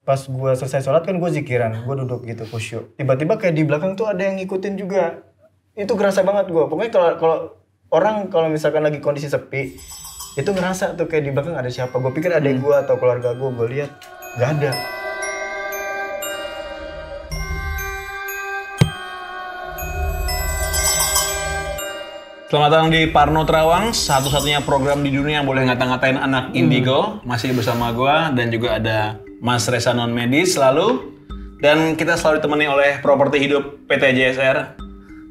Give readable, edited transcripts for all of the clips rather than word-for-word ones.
Pas gue selesai sholat kan gue zikiran, gue duduk gitu khusyuk. Tiba-tiba kayak di belakang tuh ada yang ngikutin juga. Itu kerasa banget gue. Pokoknya kalau orang kalau misalkan lagi kondisi sepi, itu ngerasa tuh kayak di belakang ada siapa. Gue pikir adek gue atau keluarga gue lihat gak ada. Selamat datang di Parno Terawang, satu-satunya program di dunia yang boleh ngata-ngatain anak indigo. Masih bersama gua dan juga ada Mas Reza Non Medis selalu. Dan kita selalu ditemani oleh Properti Hidup PT JSR.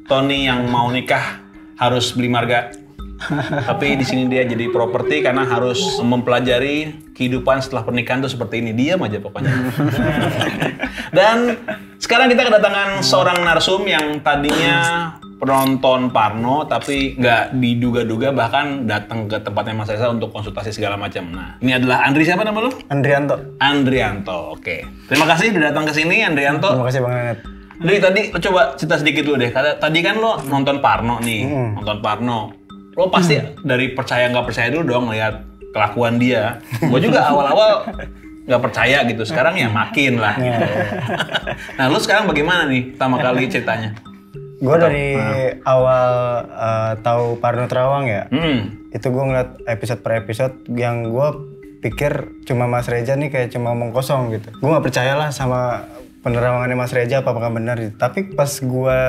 Tony yang mau nikah harus beli marga. Tapi di sini dia jadi properti karena harus mempelajari kehidupan setelah pernikahan tuh seperti ini. Diam aja pokoknya. Dan sekarang kita kedatangan seorang narsum yang tadinya penonton Parno tapi nggak diduga-duga bahkan datang ke tempatnya Mas Reza untuk konsultasi segala macam. Nah, ini adalah Andri, siapa nama lu? Andrianto. Andrianto, oke. Terima kasih udah datang ke sini, Andrianto. Terima kasih Bang Nenet. Andri, tadi lo coba cerita sedikit dulu deh. Tadi kan lo nonton Parno nih, nonton Parno. Lo pasti dari percaya nggak percaya dulu dong lihat kelakuan dia. Gue juga awal-awal nggak percaya gitu, sekarang ya makin lah. Gitu. Nah, lo sekarang bagaimana nih pertama kali ceritanya? Gue dari awal tahu Parno Terawang ya, itu gue ngeliat episode per episode yang gue pikir cuma Mas Reza nih kayak cuma omong kosong gitu. Gue nggak percaya lah sama penerawangannya Mas Reza apakah benar gitu. Tapi pas gue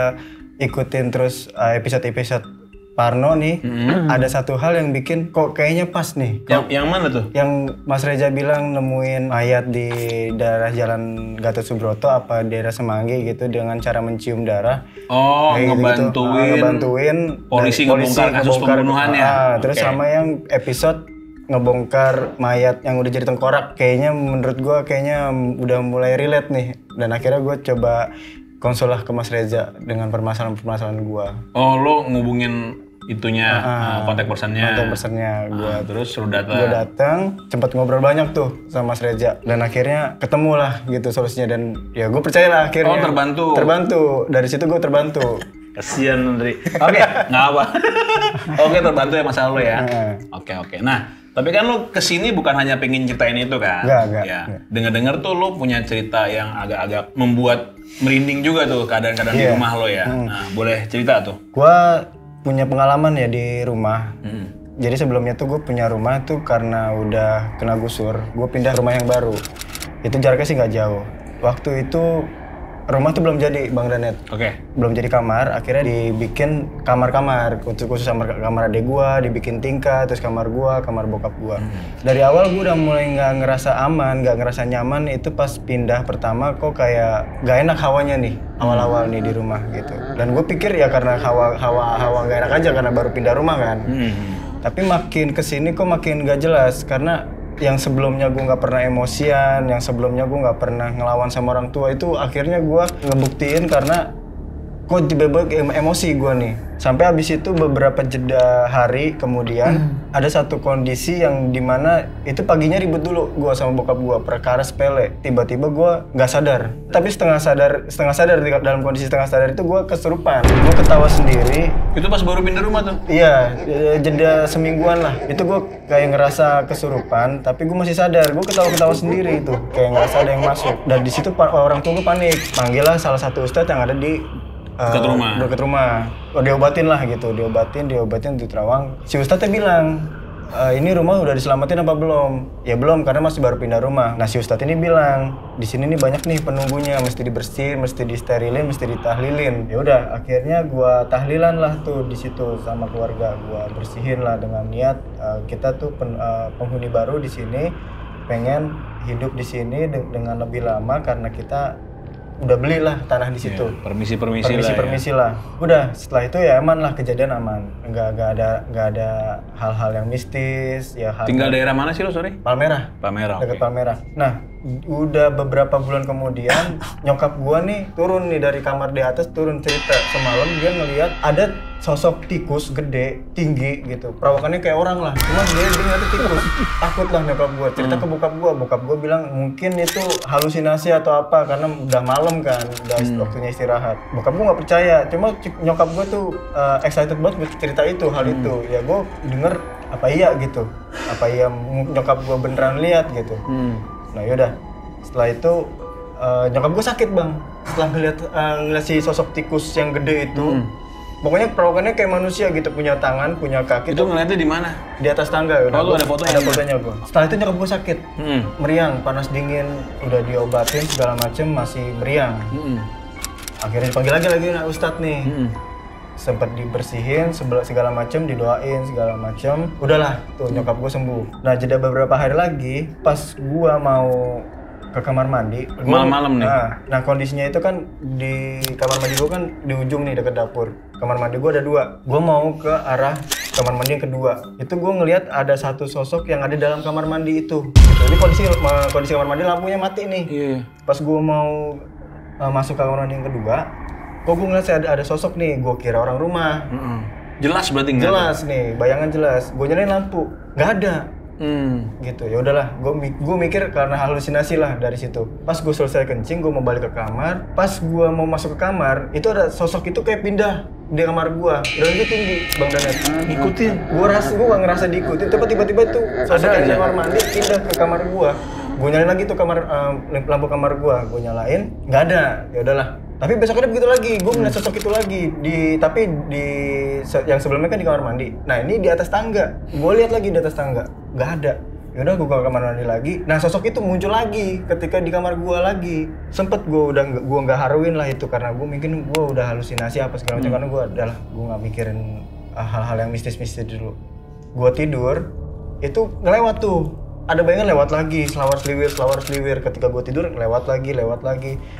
ikutin terus episode-episode Parno nih, ada satu hal yang bikin kok kayaknya pas nih. Yang mana tuh? Yang Mas Reza bilang nemuin mayat di daerah Jalan Gatot Subroto apa daerah Semanggi gitu dengan cara mencium darah. Oh, ngebantuin polisi ngebongkar kasus pembunuhan ya. Terus sama yang episode ngebongkar mayat yang udah jadi tengkorak. Kayaknya menurut gua kayaknya udah mulai relate nih. Dan akhirnya gua coba konsul lah ke Mas Reza dengan permasalahan-permasalahan gua. Oh, lo ngubungin itunya kontak personnya. Kontak personnya gua. Terus lo datang. Gua datang, sempat ngobrol banyak tuh sama Mas Reza dan akhirnya ketemu lah gitu solusinya dan ya gue percaya lah akhirnya. Oh, terbantu. Terbantu. Dari situ gue terbantu. Kasian Andri. Oke, nggak apa. Oke, terbantu ya masalah lo ya. Oke. Nah, tapi kan lo kesini bukan hanya pengen ceritain itu kan? Enggak. Ya. Dengar-dengar tuh lo punya cerita yang agak-agak membuat merinding juga tuh keadaan-keadaan di rumah lo ya. Nah, boleh cerita tuh. Gua punya pengalaman ya di rumah. Jadi sebelumnya tuh gue punya rumah tuh karena udah kena gusur. Gue pindah rumah yang baru. Itu jaraknya sih nggak jauh. Waktu itu rumah tuh belum jadi Bang Danet. Oke. Belum jadi kamar, akhirnya dibikin kamar-kamar. Khusus kamar adek gua, dibikin tingkat, terus kamar gua, kamar bokap gua. Dari awal gua udah mulai nggak ngerasa aman, nggak ngerasa nyaman. Itu pas pindah pertama kok kayak nggak enak hawanya nih, awal-awal nih di rumah gitu. Dan gue pikir ya karena hawa nggak enak aja karena baru pindah rumah kan. Tapi makin kesini kok makin nggak jelas karena yang sebelumnya gue nggak pernah emosian, yang sebelumnya gue nggak pernah ngelawan sama orang tua itu akhirnya gue ngebuktiin karena kok tiba-tiba emosi gue nih. Sampai habis itu beberapa jeda hari kemudian ada satu kondisi yang dimana itu paginya ribut dulu gue sama bokap gue perkara sepele. Tiba-tiba gue nggak sadar, tapi setengah sadar dalam kondisi setengah sadar itu gue kesurupan. Gue ketawa sendiri. Itu pas baru pindah rumah tuh? Iya, jeda semingguan lah. Itu gue kayak ngerasa kesurupan, tapi gue masih sadar. Gue ketawa-ketawa sendiri itu, kayak ngerasa ada yang masuk. Dan di situ orang tua gue panik. Panggil lah salah satu ustadz yang ada di dekat rumah. Oh, diobatin lah gitu, diobatin di Terawang. Si ustadznya bilang, ini rumah udah diselamatin apa belum? Ya belum, karena masih baru pindah rumah. Nah si ustadz ini bilang, di sini nih banyak nih penunggunya, mesti dibersihin, mesti disterilin, mesti ditahlilin. Ya udah, akhirnya gua tahlilan lah tuh di situ sama keluarga. Gua bersihin lah dengan niat kita tuh penghuni baru di sini, pengen hidup di sini dengan lebih lama karena kita udah belilah tanah di situ. Permisi lah. Udah setelah itu ya aman lah, kejadian aman. Nggak ada hal-hal yang mistis ya. Tinggal daerah mana sih lo, sorry? Palmerah. Dekat Palmerah. Nah, udah beberapa bulan kemudian nyokap gua nih turun nih dari kamar di atas, turun cerita semalam dia ngelihat ada sosok tikus gede, tinggi gitu. Perawakannya kayak orang lah. Cuma dia ngeliat tikus. Takut lah nyokap gua. Cerita ke bokap gua bilang mungkin itu halusinasi atau apa karena udah malam kan, udah waktunya istirahat. Bokap gua nggak percaya. Cuma nyokap gua tuh excited banget cerita itu, hal itu. Ya gua denger apa iya gitu. Apa iya nyokap gua beneran lihat gitu. Nah yaudah, Setelah itu nyokap gue sakit bang. Setelah ngeliat si sosok tikus yang gede itu, pokoknya perawakannya kayak manusia gitu, punya tangan, punya kaki. Itu ngeliatnya di mana? Di atas tangga. Oh, lu ada fotonya? Ada fotonya gue. Setelah itu nyokap gue sakit, meriang, panas dingin, udah diobatin segala macem masih meriang. Akhirnya dipanggil lagi Ustadz nih. Sempet dibersihin segala macem, didoain segala macem, udahlah tuh nyokap gue sembuh. Nah jeda beberapa hari lagi pas gue mau ke kamar mandi malam-malam nih. Nah kondisinya itu kan di kamar mandi gue kan di ujung nih deket dapur. Kamar mandi gue ada 2, gue mau ke arah kamar mandi yang kedua. Itu gue ngelihat ada satu sosok yang ada dalam kamar mandi itu. Jadi kondisi kamar mandi lampunya mati nih. Pas gue mau masuk ke kamar mandi yang kedua, kok gue ngeliat ada sosok nih, gue kira orang rumah. Jelas berarti nggak? Jelas nih, bayangan jelas. Gue nyalain lampu, nggak ada. Gitu, ya udahlah. Gue mikir karena halusinasi lah dari situ. Pas gue selesai kencing, gue mau balik ke kamar. Pas gue mau masuk ke kamar, itu ada sosok itu kayak pindah di kamar gue. Dan itu tinggi, Bang Danet. Ngikutin? Gue gak ngerasa diikutin. Tiba-tiba tuh sosok yang di kamar mandi pindah ke kamar gue. Gue nyalain lagi tuh lampu kamar gue nyalain, nggak ada. Ya udahlah. Tapi besoknya begitu lagi, gue ngeliat sosok itu lagi tapi yang sebelumnya kan di kamar mandi. Nah ini di atas tangga, gue lihat lagi di atas tangga, nggak ada. Yaudah gue ke kamar mandi lagi. Nah sosok itu muncul lagi ketika di kamar gue lagi. Sempet gue nggak haruin lah itu karena gue mungkin gue udah halusinasi apa segala macam karena gue nggak mikirin hal-hal yang mistis-mistis dulu. Gue tidur, itu ngelewat tuh. Ada bayangan lewat lagi, selawar seliwir. Ketika gue tidur lewat lagi.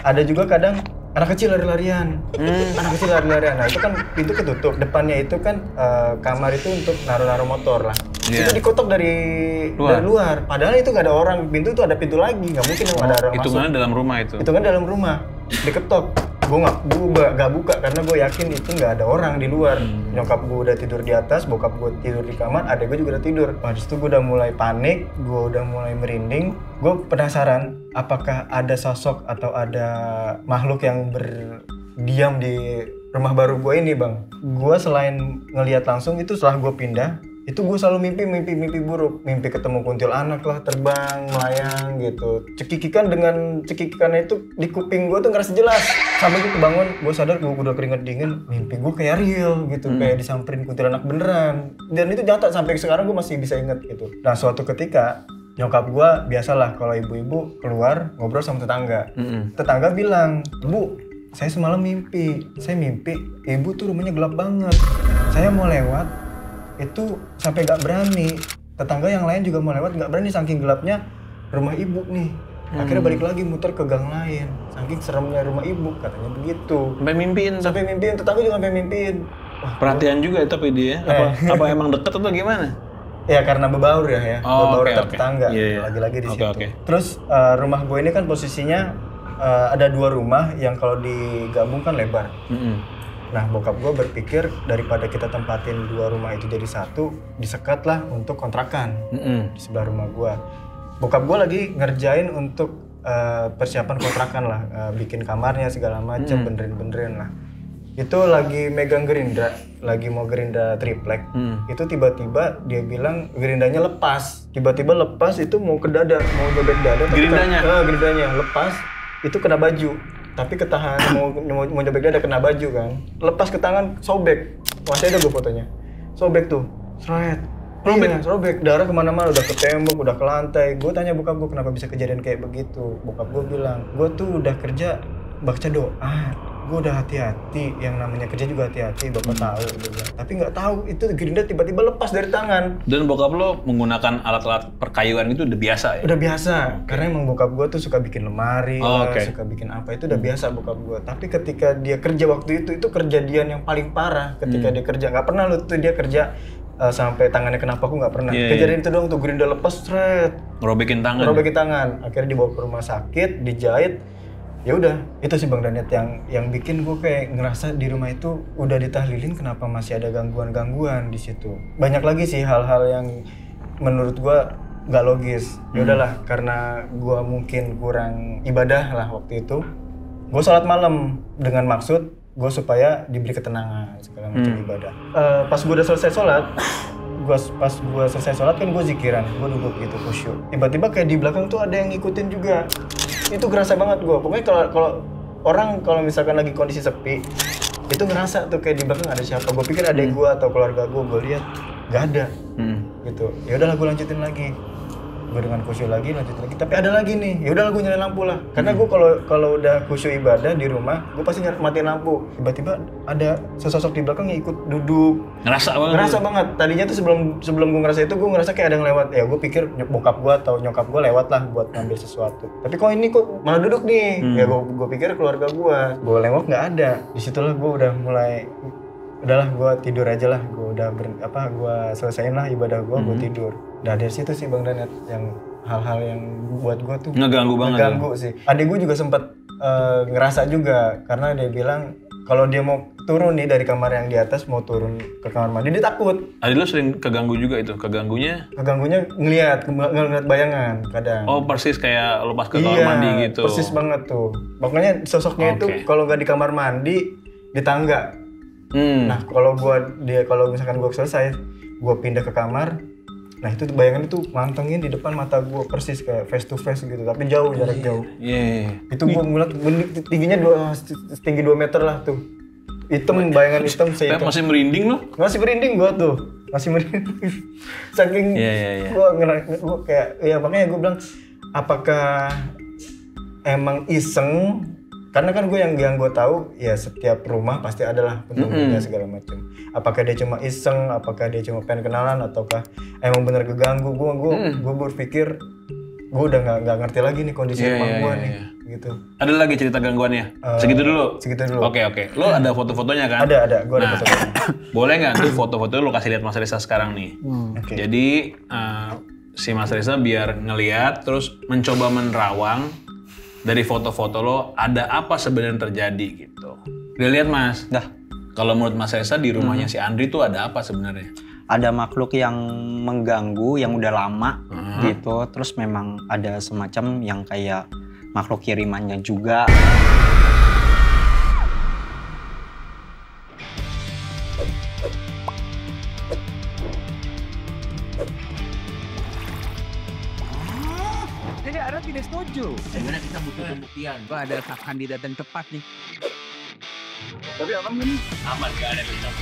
Ada juga kadang anak kecil lari-larian. Nah itu kan pintu ketutup. Depannya itu kan kamar itu untuk naruh-naruh motor lah. Itu dikotok dari luar. Padahal itu nggak ada orang. Pintu itu ada pintu lagi. Nggak mungkin ada orang masuk. Hitungannya dalam rumah itu? Hitungan dalam rumah. Diketok. Gue nggak buka karena gue yakin itu nggak ada orang di luar. Nyokap gue udah tidur di atas, bokap gue tidur di kamar, adek gue juga udah tidur. Habis itu gue udah mulai panik, gue udah mulai merinding. Gue penasaran apakah ada sosok atau ada makhluk yang berdiam di rumah baru gue ini bang. Gue selain ngelihat langsung itu setelah gue pindah, itu gue selalu mimpi buruk. Mimpi ketemu kuntilanak lah, terbang, melayang gitu. Cekikikannya itu di kuping gue tuh ngerasa jelas. Sampai gue kebangun, gue sadar gue udah keringet dingin. Mimpi gue kayak real gitu, kayak disamperin kuntilanak beneran. Dan itu nyata, sampai sekarang gue masih bisa inget gitu. Nah suatu ketika, nyokap gue biasalah kalau ibu-ibu keluar ngobrol sama tetangga. Tetangga bilang, "Bu, saya semalam mimpi. Saya mimpi ibu tuh rumahnya gelap banget. Saya mau lewat, itu sampai gak berani. Tetangga yang lain juga mau lewat gak berani saking gelapnya rumah ibu nih. Akhirnya balik lagi muter ke gang lain. Saking seremnya rumah ibu, katanya begitu. Sampai mimpiin, tetangga juga sampai mimpiin. Wah, perhatian juga ya tapi dia. Apa emang deket atau gimana? Ya karena bebaur ya. Bebaur tetangga. Lagi-lagi di situ. Terus rumah gue ini kan posisinya ada 2 rumah yang kalau digabung kan lebar. Nah bokap gue berpikir daripada kita tempatin 2 rumah itu jadi satu, disekat lah untuk kontrakan di sebelah rumah gue. Bokap gue lagi ngerjain untuk persiapan kontrakan lah, bikin kamarnya segala macam, benerin lah. Itu lagi megang gerindra, lagi mau gerindra triplek. Itu tiba-tiba dia bilang gerindanya lepas. Tiba-tiba lepas itu mau ke dada, mau jobek dada. Gerindanya lepas, itu kena baju. Tapi ketahan mau jobek dada kena baju kan. Lepas ke tangan sobek. Masih ada gue fotonya. Sobek tuh. Sobek. Darah kemana-mana, udah ke tembok, udah ke lantai. Gue tanya bokap gue kenapa bisa kejadian kayak begitu. Bokap gue bilang, gue tuh udah kerja baca doa. Gue udah hati-hati, yang namanya kerja juga hati-hati, bapak tahu juga. Tapi nggak tahu itu gerindra tiba-tiba lepas dari tangan. Dan bokap lo menggunakan alat-alat perkayuan itu udah biasa ya? Udah biasa, karena emang bokap gue tuh suka bikin lemari, suka bikin apa, itu udah biasa bokap gue. Tapi ketika dia kerja waktu itu kejadian yang paling parah. Ketika dia kerja, nggak pernah lo tuh dia kerja sampai tangannya kenapa, aku nggak pernah. Kejadian itu doang tuh, gerindra lepas, ngerobekin tangan. Akhirnya dibawa ke rumah sakit, dijahit. Ya udah, itu sih Bang Danet yang bikin gue kayak ngerasa di rumah itu udah ditahlilin kenapa masih ada gangguan-gangguan di situ. Banyak lagi sih hal-hal yang menurut gue nggak logis. Ya udahlah, karena gue mungkin kurang ibadah lah waktu itu. Gue sholat malam dengan maksud gue supaya diberi ketenangan segala macam ibadah. Pas gue udah selesai sholat, kan gue zikiran, gue duduk gitu khusyuk. Tiba-tiba kayak di belakang tuh ada yang ngikutin juga. Itu kerasa banget gue. Pokoknya kalau misalkan lagi kondisi sepi, itu ngerasa tuh kayak di belakang ada siapa. Gue pikir adek gue atau keluarga gue lihat nggak ada. Gitu. Ya udahlah gue lanjutin lagi. Gue dengan khusyuk lagi lanjutin lagi. Tapi ada lagi nih. Ya udahlah gue nyalain lampu lah. Karena gue kalau udah khusyuk ibadah di rumah, gue pasti matiin lampu. Tiba-tiba ada sesosok di belakang yang ikut duduk. Ngerasa banget. Tadinya tuh sebelum gue ngerasa itu, gue ngerasa kayak ada yang lewat. Ya gue pikir bokap gue atau nyokap gue lewat lah buat ngambil sesuatu. Tapi kok ini kok malah duduk nih. Ya gue pikir keluarga gue. Gue lewat nggak ada. Disitulah gue udah mulai, udahlah gue tidur aja lah. Gue udah gue selesaiin lah ibadah gue tidur. Nah dari situ sih Bang Danet yang hal-hal yang buat gue tuh ngeganggu sih. Adik gue juga sempat ngerasa juga karena dia bilang kalau dia mau turun nih dari kamar yang di atas mau turun ke kamar mandi dia takut. Adik lo sering keganggu juga itu? Keganggunya ngelihat bayangan kadang. Oh persis kayak lo pas ke kamar mandi gitu? Persis banget tuh. Makanya sosoknya itu kalau nggak di kamar mandi di tangga. Nah kalau misalkan gue selesai gue pindah ke kamar. Nah itu bayangan itu mantengin di depan mata gue persis kayak face to face gitu, tapi jauh, jarak jauh. Itu gue ngeliat tingginya setinggi 2 meter lah tuh. Bayangan hitam sehitam. Masih merinding lo? Masih merinding gue tuh, masih merinding. Saking gue kayak, ya makanya gue bilang, apakah emang iseng? Karena kan yang gue tahu ya setiap rumah pasti adalah penunggunya segala macam. Apakah dia cuma iseng, apakah dia cuma pengen kenalan, ataukah emang bener keganggu? Gue berpikir gue udah nggak ngerti lagi nih kondisi rumah gue nih, gitu. Ada lagi cerita gangguannya? Segitu dulu. Oke. Lo ada foto-fotonya kan? Ada. Gue ada foto-fotonya. Boleh nggak tuh foto-foto lo kasih lihat Mas Reza sekarang nih? Jadi si Mas Reza biar ngelihat terus mencoba menerawang. Dari foto-foto lo, ada apa sebenarnya terjadi gitu. Udah lihat Mas? Dah. Kalau menurut Mas Reza di rumahnya si Andri tuh ada apa sebenarnya? Ada makhluk yang mengganggu, yang udah lama gitu. Terus memang ada semacam yang kayak makhluk kirimannya juga. Jadi Ara tidak setuju. Sebenarnya kita butuh pembuktian. Gua ada kandidat yang tepat nih. Tapi abang ini aman, gak ada yang